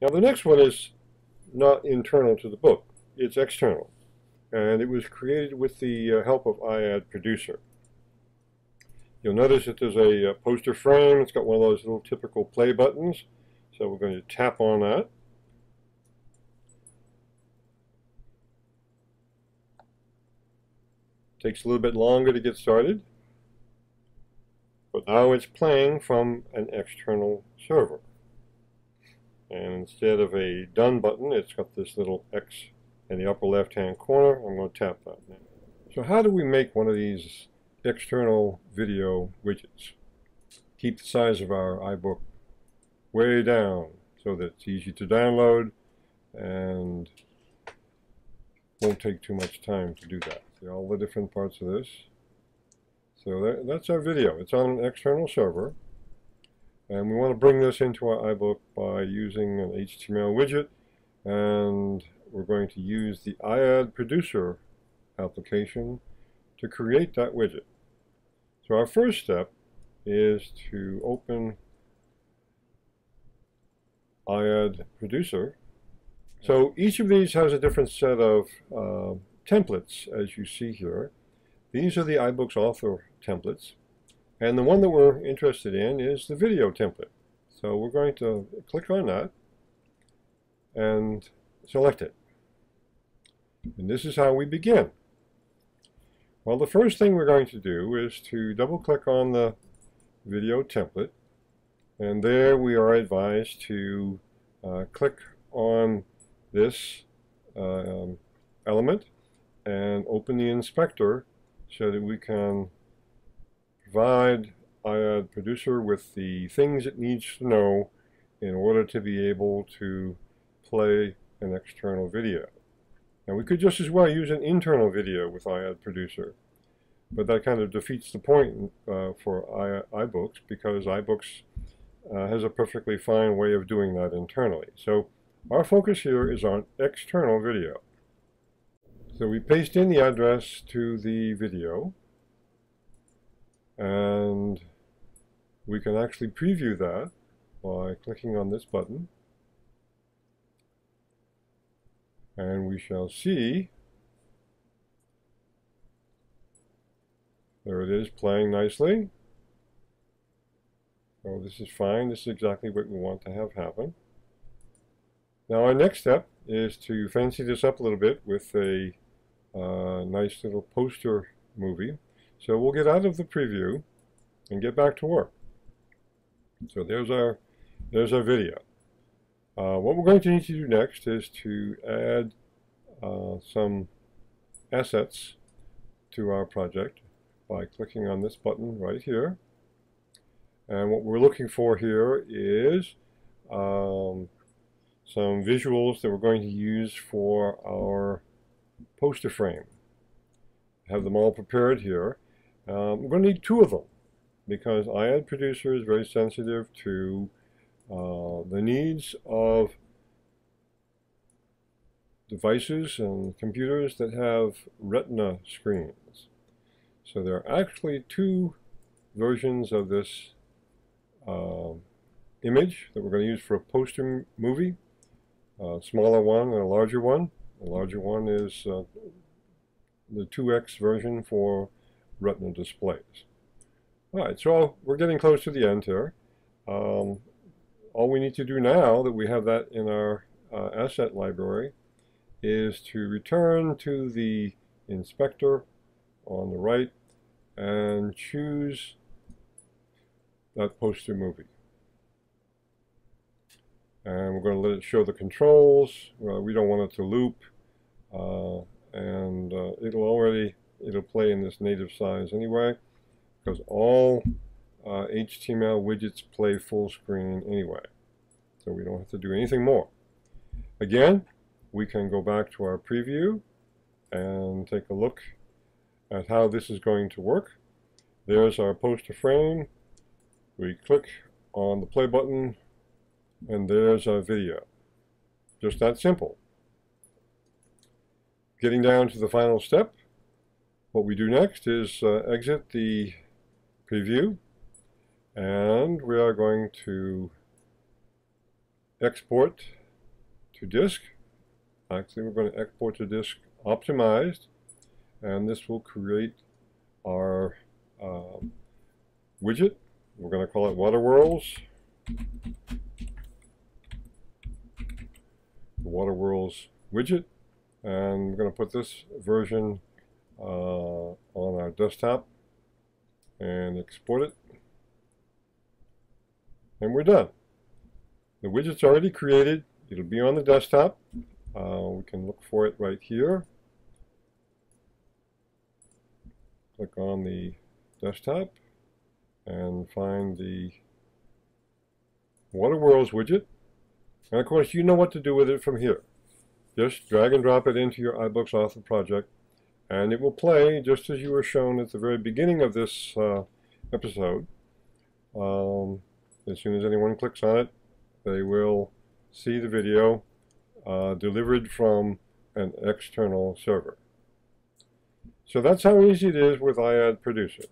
Now the next one is not internal to the book, it's external. And it was created with the help of iAd Producer. You'll notice that there's a poster frame. It's got one of those little typical play buttons. So we're going to tap on that. Takes a little bit longer to get started. But now it's playing from an external server. And instead of a done button, it's got this little X in the upper left-hand corner. I'm going to tap that now. So how do we make one of these external video widgets? Keep the size of our iBook way down so that it's easy to download and won't take too much time to do that. See all the different parts of this. So that's our video. It's on an external server. And we want to bring this into our iBook by using an HTML widget. And we're going to use the iAd Producer application to create that widget. So our first step is to open iAd Producer. So each of these has a different set of templates, as you see here. These are the iBooks author templates. And the one that we're interested in is the video template. So we're going to click on that and select it. And this is how we begin. Well, the first thing we're going to do is to double-click on the video template. And there we are advised to click on this element and open the inspector so that we can provide iAd Producer with the things it needs to know in order to be able to play an external video. Now we could just as well use an internal video with iAd Producer, but that kind of defeats the point for iBooks, because iBooks has a perfectly fine way of doing that internally. So our focus here is on external video. So we paste in the address to the video, and we can actually preview that by clicking on this button. And we shall see, there it is, playing nicely. So this is fine. This is exactly what we want to have happen. Now our next step is to fancy this up a little bit with a nice little poster movie. So we'll get out of the preview and get back to work. So there's our video. What we're going to need to do next is to add some assets to our project by clicking on this button right here. And what we're looking for here is some visuals that we're going to use for our poster frame. Have them all prepared here. We're going to need 2 of them because iAd Producer is very sensitive to the needs of devices and computers that have retina screens. So there are actually 2 versions of this image that we're going to use for a poster movie. A smaller one and a larger one. The larger one is the 2x version for retina displays. Alright, so we're getting close to the end here. All we need to do now that we have that in our asset library is to return to the inspector on the right and choose that poster movie. And we're going to let it show the controls. We don't want it to loop. And it'll play in this native size anyway, because all HTML widgets play full screen anyway. So we don't have to do anything more. Again, we can go back to our preview and take a look at how this is going to work. There's our poster frame. We click on the play button, and there's our video. Just that simple. Getting down to the final step, what we do next is exit the preview, and we are going to export to disk. Actually, we're going to export to disk optimized, and this will create our widget. We're going to call it Water Worlds. The Water Worlds widget, and we're going to put this version on our desktop and export it, and we're done. The widget's already created. It'll be on the desktop. We can look for it right here. Click on the desktop and find the Water Worlds widget. And of course, you know what to do with it from here. Just drag and drop it into your iBooks author project, and it will play just as you were shown at the very beginning of this episode. As soon as anyone clicks on it, they will see the video delivered from an external server. So that's how easy it is with iAd Producer.